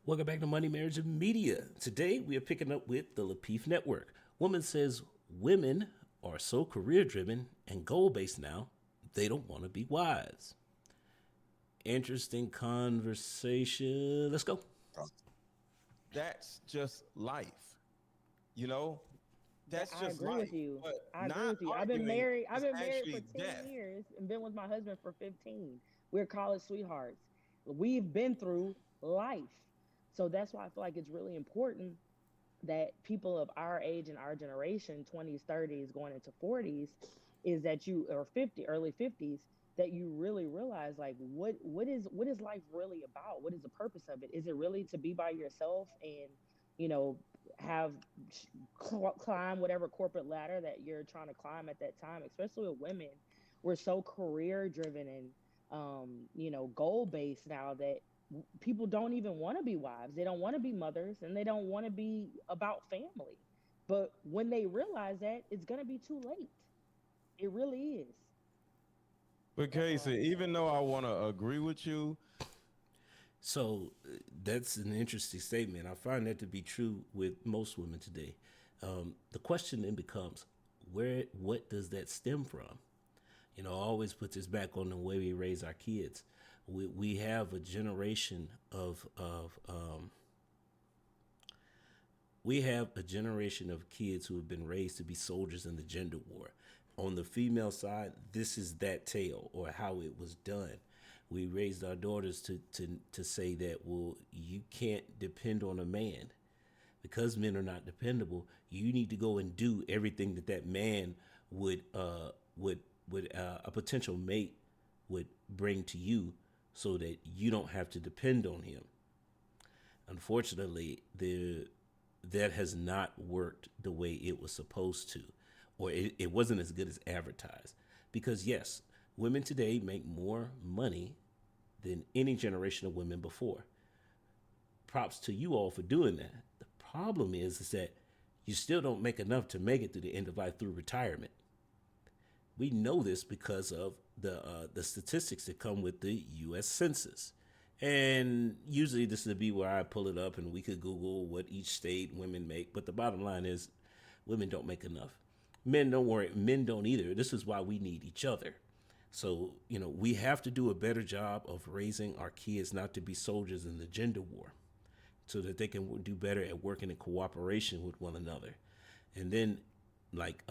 Welcome back to Money, Marriage, and Media. Today we are picking up with the Lapeef Network. Woman says women are so career driven and goal based now, they don't want to be wives. Interesting conversation. Let's go. That's just life. You know, that's I just agree with life. you. But I agree not with you. I've been arguing married. I've is been married for actually 10 death. years and been with my husband for 15. We're college sweethearts. We've been through life. So that's why I feel like it's really important that people of our age and our generation, 20s, 30s, going into 40s, is that you or 50, early 50s, that you really realize like what is life really about? What is the purpose of it? Is it really to be by yourself and you know have climb whatever corporate ladder that you're trying to climb at that time, especially with women? We're so career driven and goal based now that people don't even want to be wives. They don't want to be mothers and they don't want to be about family. But when they realize that, it's going to be too late. It really is. But That's all I Casey, have to say. even though I want to agree with you, So that's an interesting statement. I find that to be true with most women today. The question then becomes, what does that stem from? I always put this back on the way we raise our kids. We have a generation of kids who have been raised to be soldiers in the gender war. On the female side, this is that tale or how it was done. We raised our daughters to say that, well, you can't depend on a man because men are not dependable. You need to go and do everything that man would a potential mate would bring to you, so that you don't have to depend on him. Unfortunately, that has not worked the way it was supposed to, or it wasn't as good as advertised. Because yes, women today make more money than any generation of women before. Props to you all for doing that. The problem is that you still don't make enough to make it through the end of life through retirement. We know this because of the statistics that come with the U.S. Census. And usually this would be where I pull it up and we could Google what each state women make. But the bottom line is women don't make enough. Men don't worry. Men don't either. This is why we need each other. So, we have to do a better job of raising our kids not to be soldiers in the gender war, so that they can do better at working in cooperation with one another. And then, like,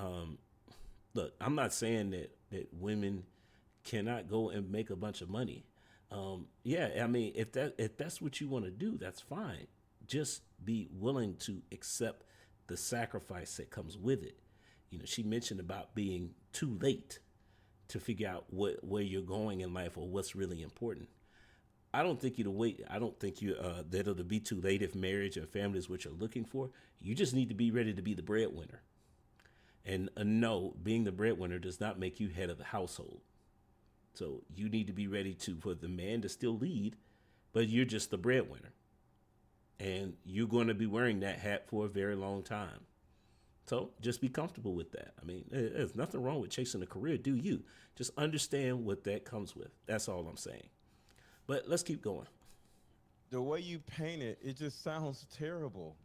look, I'm not saying that women cannot go and make a bunch of money. Yeah, I mean, if that's what you want to do, that's fine. Just be willing to accept the sacrifice that comes with it. She mentioned about being too late to figure out where you're going in life or what's really important. I don't think you to wait. I don't think you that it'll be too late if marriage and family is what you're looking for. You just need to be ready to be the breadwinner. And no, being the breadwinner does not make you head of the household. So you need to be ready for the man to still lead, but you're just the breadwinner. And you're going to be wearing that hat for a very long time. So just be comfortable with that. I mean, there's nothing wrong with chasing a career. Do you? Just understand what that comes with. That's all I'm saying. But let's keep going. the way you paint it, it just sounds terrible.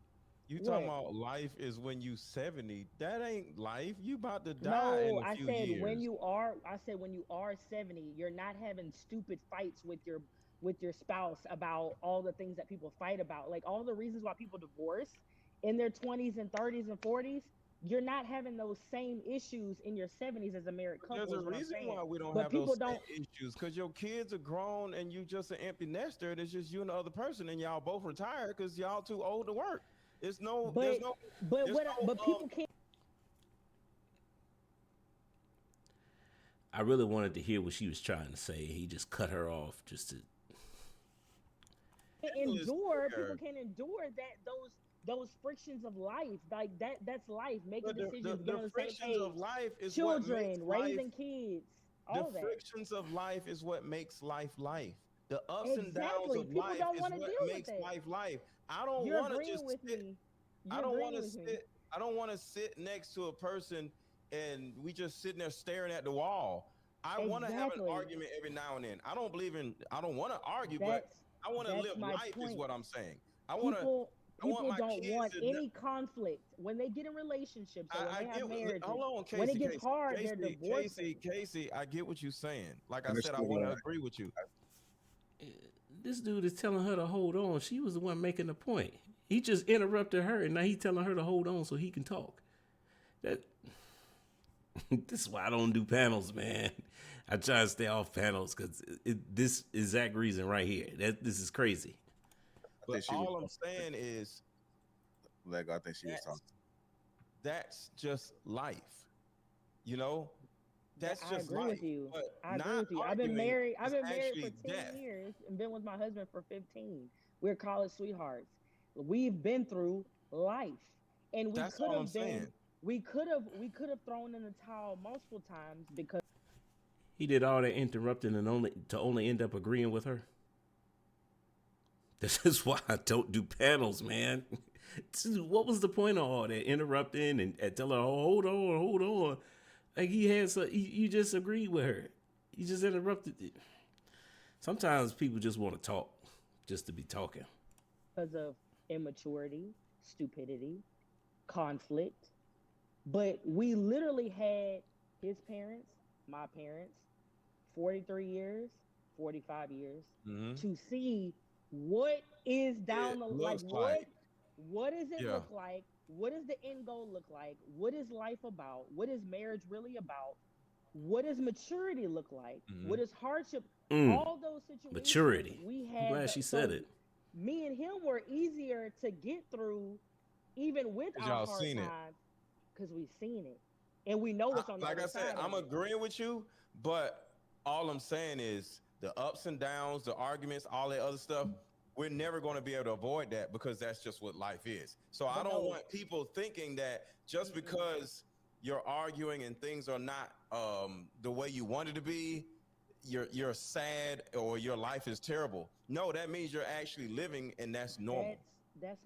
You talking What? about life is when you 70. That ain't life. You about to die No, in a I few said when years. you are I said when you are 70, you're not having stupid fights with your spouse about all the things that people fight about. Like all the reasons why people divorce in their 20s and 30s and 40s, you're not having those same issues in your 70s as a married But there's couple a is what I'm reason why saying. we don't But have those people same don't issues, because your kids are grown and you just an empty nester, and it's just you and the other person, and y'all both retired because y'all too old to work. It's no, there's but no, but there's what no but people can't I really wanted to hear what she was trying to say. He just cut her off just to. endless endure people there. can't endure that those frictions of life like that's life, making But decisions, being the on the same frictions of page, life is what makes children, life. raising kids, The all that. frictions of life is what makes life life. The ups and downs Exactly, of people life don't is want to what deal with makes that. life life. I don't You're want to agreeing just with sit. me. I You're don't want agreeing to with me. sit. I don't want to sit next to a person and we just sitting there staring at the wall. I want to have an Exactly. argument every now and then. I don't believe in. I don't want to argue, but that's I want to that's live my life. Is point. what I'm saying. I want to. People I want people my don't kids want to. any conflict when they get in relationships or when I they have get. marriages. Hold on, When it Casey. gets Casey. hard, they're Casey. divorcing. Casey. Casey. I get what you're saying. Like I said, I Understood. want to agree with you. This dude is telling her to hold on. She was the one making the point. He just interrupted her, and now he's telling her to hold on so he can talk. That this is why I don't do panels, man. I try to stay off panels because this exact reason right here. This is crazy. I But think she was. all I'm saying is Like I think she was that's talking. that's just life. You know, that's I just agree life. with you. But I agree not with you. arguing I've is been married for actually 10 death. years and been with my husband for 15. We're college sweethearts. We've been through life. And That's all I'm saying. we could have thrown in the towel multiple times because He did all that interrupting and only end up agreeing with her. This is why I don't do panels, man. What was the point of all that interrupting and telling her, oh, hold on? Like you just agreed with her. You just interrupted it. Sometimes people just want to talk, just to be talking. of immaturity, stupidity, conflict. But we literally had his parents, my parents, 43 years, 45 years Hmm. to see what is It down the like looks like, what does it yeah. look like? What does the end goal look like? What is life about? What is marriage really about? What does maturity look like? Hmm. What is hardship? Mm, All those situations maturity. we I'm had glad the, she said so it. me and him were easier to get through even with Cause our y'all hard seen it. times because we've seen it and we know what's on the Like I other said, side I'm of it. agreeing with you, but all I'm saying is the ups and downs, the arguments, all that other stuff. We're never going to be able to avoid that because that's just what life is. So I But don't no, want people thinking that just mm-mm. because you're arguing and things are not the way you want it to be, you're sad or your life is terrible. No, that means you're actually living, and that's normal. That's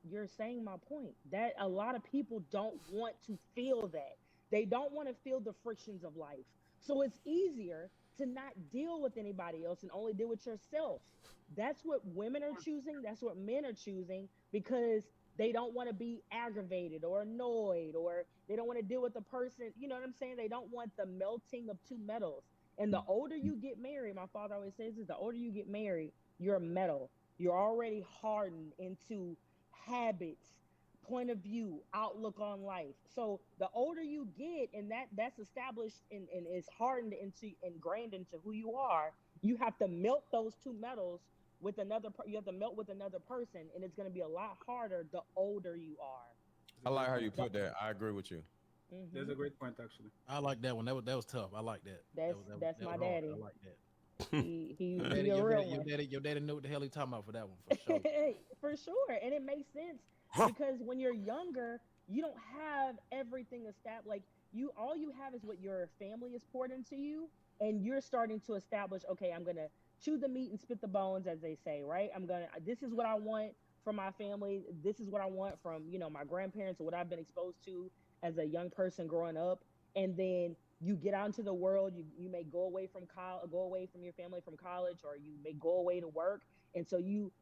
you're saying my point. That a lot of people don't want to feel that. They don't want to feel the frictions of life. So it's easier to not deal with anybody else and only deal with yourself. That's what women are choosing, that's what men are choosing because they don't want to be aggravated or annoyed or they don't want to deal with the person, you know what I'm saying? They don't want the melting of two metals. And the older you get married, my father always says this, the older you get married, you're metal. You're already hardened into habits, point of view, outlook on life. So the older you get, and that's established and is hardened into ingrained into who you are, you have to melt those two metals with you have to melt with another person, and it's going to be a lot harder the older you are. I like how you The, put that. I agree with you. That's hmm a great point, actually. I like that one. That was tough. I like that. that's That my was hard. I daddy. like that. He he Your he daddy, a your daddy, real your one. daddy, your daddy knew what the hell he talking about for that one for sure. For sure. And it makes sense because when you're younger, you don't have everything established. Like all you have is what your family has poured into you, and you're starting to establish. Okay, I'm gonna chew the meat and spit the bones, as they say, right? This is what I want from my family. This is what I want from my grandparents or what I've been exposed to as a young person growing up, and then you get out into the world. You may go away from college, go away from your family from college, or you may go away to work, and so you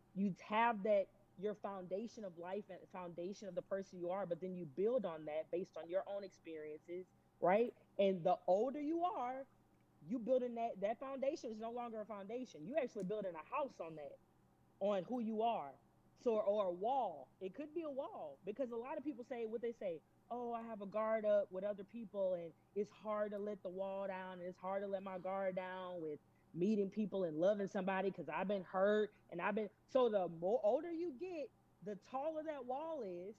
have that your foundation of life and foundation of the person you are, but then you build on that based on your own experiences, right? And the older you are, you building that foundation is no longer a foundation. You actually building a house on that, on who you are. So or a wall. It could be a wall because a lot of people say what they say. Oh, I have a guard up with other people, and it's hard to let the wall down, and it's hard to let my guard down with meeting people and loving somebody because I've been hurt and I've been. So the more older you get, the taller that wall is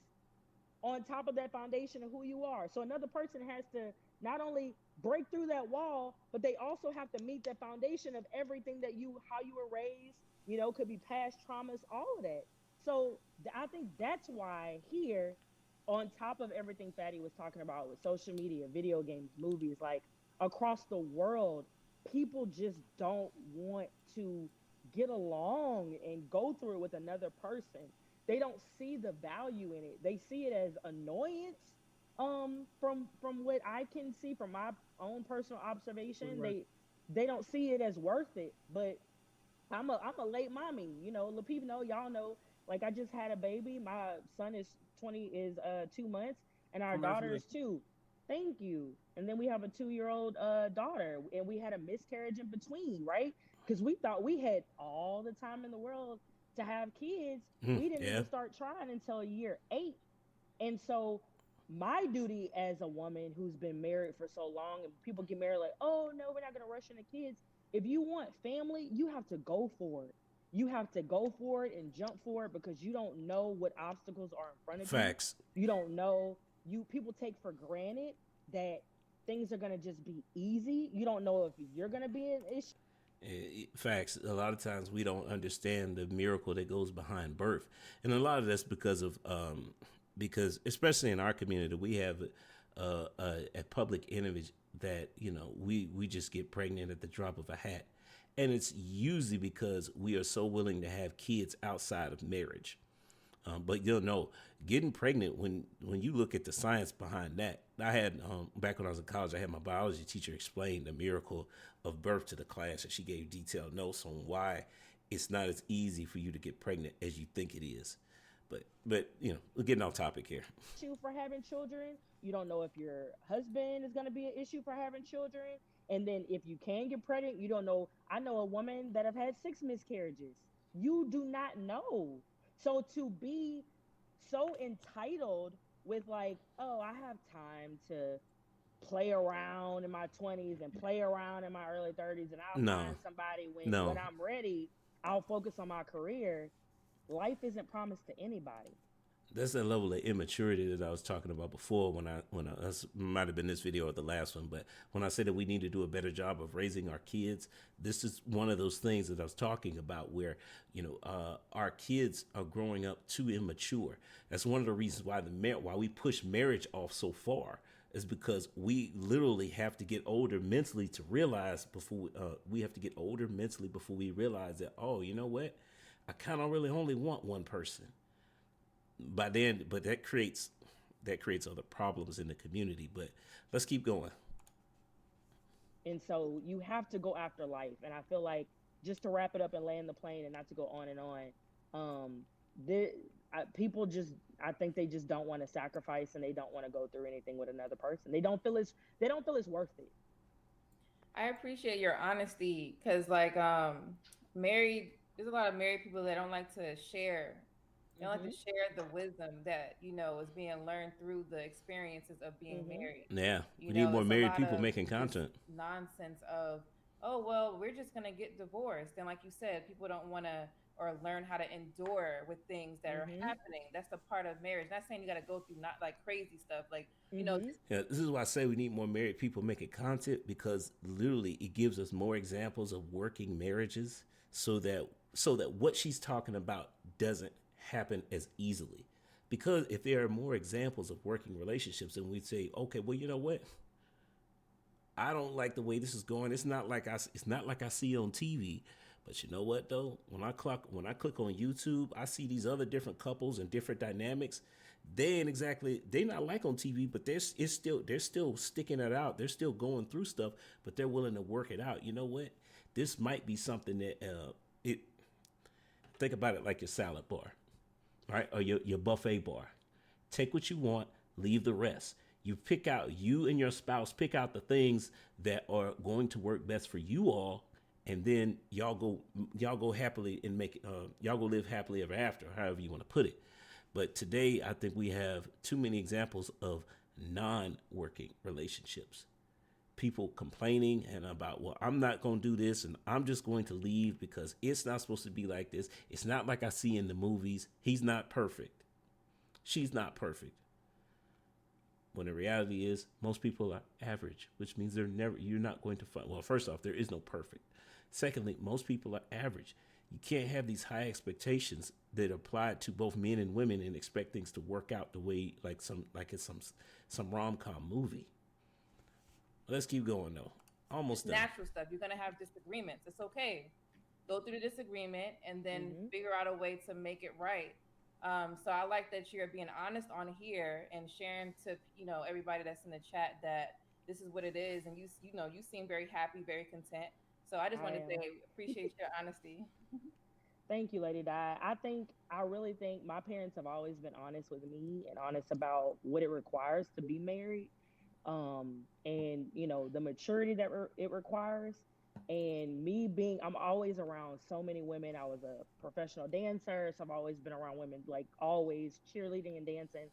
on top of that foundation of who you are. So another person has to not only break through that wall, but they also have to meet that foundation of everything that how you were raised, could be past traumas, all of that. So I think that's why here, on top of everything Fatty was talking about with social media, video games, movies, like across the world, people just don't want to get along and go through it with another person. They don't see the value in it. They see it as annoyance. From what I can see from my own personal observation, Right. they don't see it as worth it. But I'm a late mommy. The people know, y'all know. Like I just had a baby. My son is 2 months, and our daughter is Congratulations. 2. Thank you. And then we have a 2-year old daughter, and we had a miscarriage in between, right? Because we thought we had all the time in the world to have kids. We didn't Yeah. even start trying until year 8. And so my duty as a woman who's been married for so long, and people get married like, oh no, we're not gonna rush into kids. If you want family, you have to go for it. You have to go for it and jump for it, because you don't know what obstacles are in front of you. Facts. You don't know, you people take for granted that things are gonna just be easy. You don't know if you're gonna be an issue. Facts. A lot of times we don't understand the miracle that goes behind birth, and a lot of that's because especially in our community we have a public image that we just get pregnant at the drop of a hat, and it's usually because we are so willing to have kids outside of marriage. But you'll know, getting pregnant, when you look at the science behind that. I had back when I was in college, I had my biology teacher explain the miracle of birth to the class, and she gave detailed notes on why it's not as easy for you to get pregnant as you think it is. But we're getting off topic here. Issue for having children. You don't know if your husband is going to be an issue for having children. And then if you can get pregnant, you don't know. I know a woman that have had 6 miscarriages. You do not know. So to be so entitled with like, oh, I have time to play around in my 20s and play around in my early 30s, and I'll No, find somebody when no. I'm ready. I'll focus on my career. Life isn't promised to anybody. That's that level of immaturity that I was talking about before when I this might have been this video or the last one, but when I said that we need to do a better job of raising our kids, this is one of those things that I was talking about where our kids are growing up too immature. That's one of the reasons why we push marriage off so far, is because we literally have to get older mentally to realize before we have to get older mentally before we realize that, oh, you know what, I kind of really only want one person by then. But that creates other problems in the community. But let's keep going. And so you have to go after life. And I feel like, just to wrap it up and land the plane and not to go on and on, the people just, I think they just don't want to sacrifice, and they don't want to go through anything with another person. They don't feel it's worth it. I appreciate your honesty because, like, married, there's a lot of married people that don't like to share. They don't like Mhm. to share the wisdom that, is being learned through the experiences of being Mhm. married. Yeah, we need more It's a married lot people of making just content. nonsense of, oh, well, we're just going to get divorced. And like you said, people don't want to or learn how to endure with things that are Mhm. happening. That's the part of marriage. Not saying you got to go through not like crazy stuff. Like, Mhm. just Yeah, this is why I say we need more married people making content, because literally it gives us more examples of working marriages, so that what she's talking about doesn't happen as easily. Because if there are more examples of working relationships, then we'd say, okay, well, you know what? I don't like the way this is going. It's not like I see on TV. But you know what though? When I click on YouTube, I see these other different couples and different dynamics. They not like on TV, but they're still sticking it out. They're still going through stuff, but they're willing to work it out. You know what? This might be something that it think about it like your salad bar, right? Or your buffet bar. Take what you want, leave the rest. You and your spouse pick out the things that are going to work best for you all, and then y'all go happily and y'all go live happily ever after, however you want to put it. But today, I think we have too many examples of non-working relationships. People complaining and about, well, I'm not going to do this and I'm just going to leave because it's not supposed to be like this. It's not like I see in the movies. He's not perfect. She's not perfect. When the reality is, most people are average, which means you're not going to find, well, first off, there is no perfect. Secondly, most people are average. You can't have these high expectations that apply to both men and women and expect things to work out the way, like it's some rom-com movie. Let's keep going though. it's Almost done. natural stuff. You're gonna have disagreements. It's okay. Go through the disagreement and then Mhm. figure out a way to make it right. So I like that you're being honest on here and sharing to everybody that's in the chat that this is what it is, and you seem very happy, very content. So I just I want to say, am. appreciate your honesty. Thank you, Lady Di. I really think my parents have always been honest with me and honest about what it requires to be married, and the maturity that it requires. And me being, I'm always around so many women. I was a professional dancer, so I've always been around women, like always cheerleading and dancing.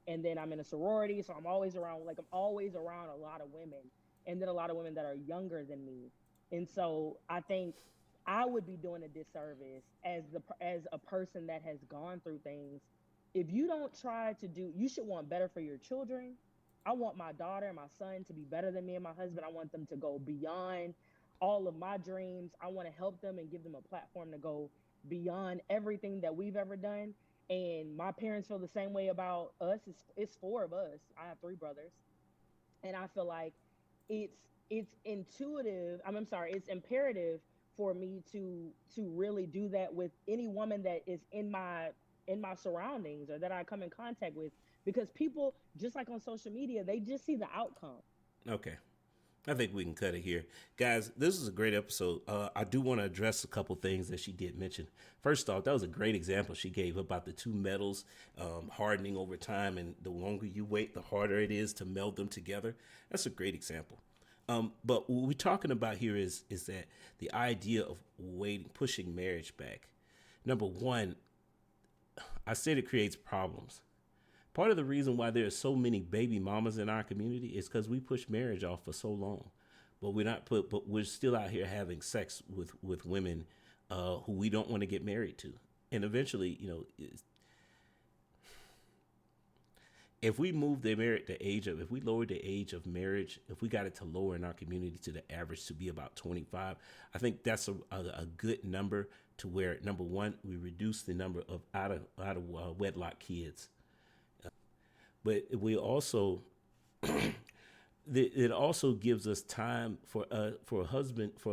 And then I'm in a sorority, so I'm always around a lot of women, and then a lot of women that are younger than me. And so I think I would be doing a disservice as a person that has gone through things if you don't try to do. You should want better for your children. I want my daughter and my son to be better than me and my husband. I want them to go beyond all of my dreams. I want to help them and give them a platform to go beyond everything that we've ever done. And my parents feel the same way about us. It's four of us. I have three brothers, and I feel like it's it's intuitive. I'm sorry, it's imperative for me to really do that with any woman that is in my surroundings or that I come in contact with, because people, just like on social media, they just see the outcome. Okay. I think we can cut it here. Guys, this is a great episode. I do want to address a couple things that she did mention. First off, that was a great example she gave about the two metals hardening over time, and the longer you wait, the harder it is to meld them together. That's a great example. But what we're talking about here is that the idea of waiting, pushing marriage back. Number one, I said it creates problems. Part of the reason why there are so many baby mamas in our community is because we push marriage off for so long, but we're still out here having sex with women who we don't want to get married to, and eventually, if we move if we lower the age of marriage, if we got it to lower in our community to the average to be about 25, I think that's a good number to where, number one, we reduce the number of out of wedlock kids. But we also it also gives us time for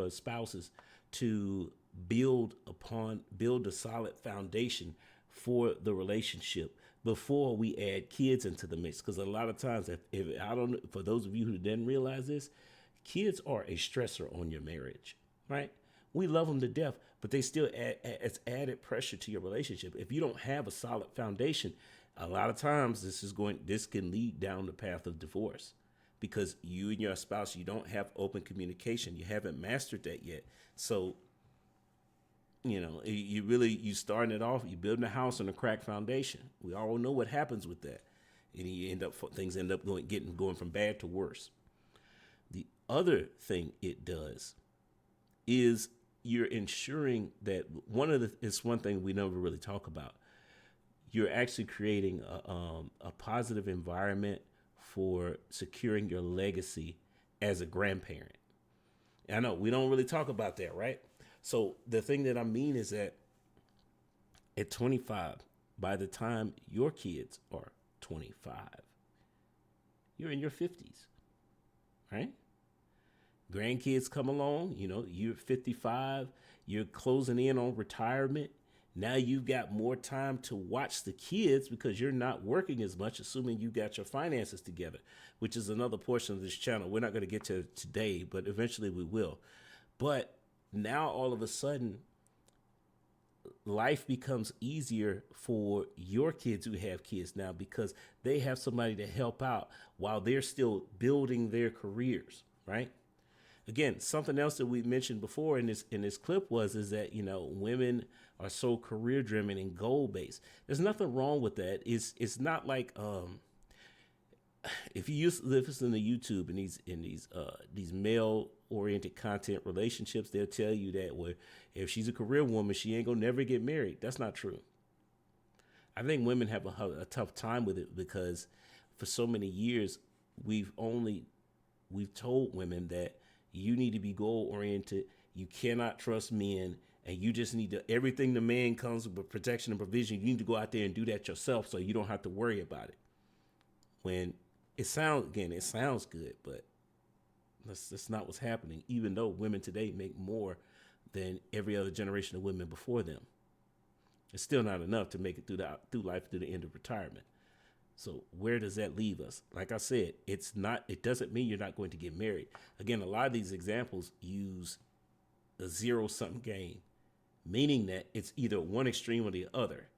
spouses to build a solid foundation for the relationship before we add kids into the mix. Because a lot of times, if I don't, for those of you who didn't realize this, kids are a stressor on your marriage, right? We love them to death, but they still it's added pressure to your relationship. If you don't have a solid foundation, a lot of times this can lead down the path of divorce, because you and your spouse, you don't have open communication. You haven't mastered that yet. So, you starting it off, you building a house on a cracked foundation. We all know what happens with that. And things end up going from bad to worse. The other thing it does is you're ensuring that it's one thing we never really talk about. You're actually creating a positive environment for securing your legacy as a grandparent. I know we don't really talk about that, right? So the thing that I mean is that at 25, by the time your kids are 25, you're in your 50s, right? Grandkids come along, you're 55, you're closing in on retirement. Now you've got more time to watch the kids because you're not working as much, assuming you got your finances together, which is another portion of this channel. We're not going to get to it today, but eventually we will. But now all of a sudden, life becomes easier for your kids who have kids now, because they have somebody to help out while they're still building their careers, right? Again, something else that we mentioned before in this clip is that women are so career driven and goal based. There's nothing wrong with that. It's not like if you listen to YouTube and these male oriented content relationships, they'll tell you that if she's a career woman, she ain't gonna never get married. That's not true. I think women have a tough time with it because for so many years we've told women that you need to be goal oriented. You cannot trust men, and you just need to, everything the man comes with protection and provision, you need to go out there and do that yourself so you don't have to worry about it. When it sounds good, but that's not what's happening, even though women today make more than every other generation of women before them. It's still not enough to make it through life to the end of retirement. So where does that leave us? Like I said, it doesn't mean you're not going to get married. Again, a lot of these examples use a zero sum game, meaning that it's either one extreme or the other.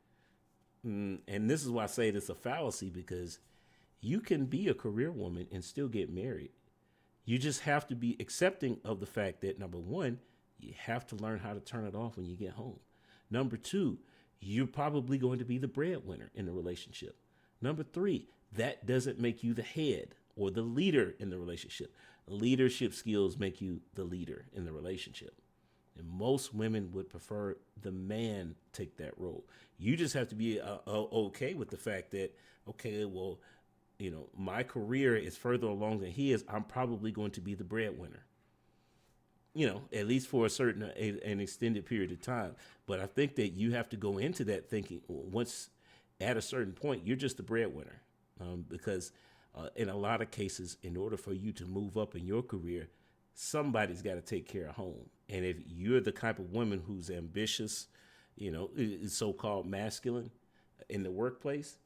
And this is why I say it's a fallacy, because you can be a career woman and still get married. You just have to be accepting of the fact that, number one, you have to learn how to turn it off when you get home. Number two, you're probably going to be the breadwinner in the relationship. Number three, that doesn't make you the head or the leader in the relationship. Leadership skills make you the leader in the relationship. And most women would prefer the man take that role. You just have to be okay with the fact that, okay, well, you know, my career is further along than he is. I'm probably going to be the breadwinner, you know, at least for an extended period of time. But I think that you have to go into that thinking once at a certain point, you're just the breadwinner, because in a lot of cases, in order for you to move up in your career, somebody's got to take care of home. And if you're the type of woman who's ambitious, you know, is so-called masculine in the workplace,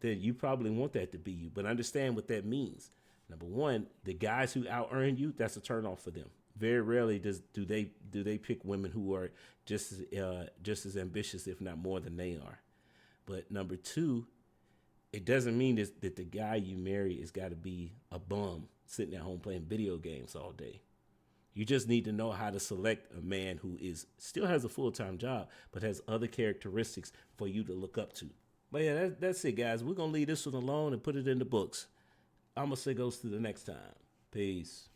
then you probably want that to be you. But understand what that means. Number one, the guys who out-earn you, that's a turnoff for them. Very rarely do they pick women who are just as ambitious, if not more than they are. But number two, it doesn't mean that the guy you marry has got to be a bum sitting at home playing video games all day. You just need to know how to select a man who still has a full-time job, but has other characteristics for you to look up to. But yeah, that's it, guys. We're going to leave this one alone and put it in the books. I'm going to say goes to the next time. Peace.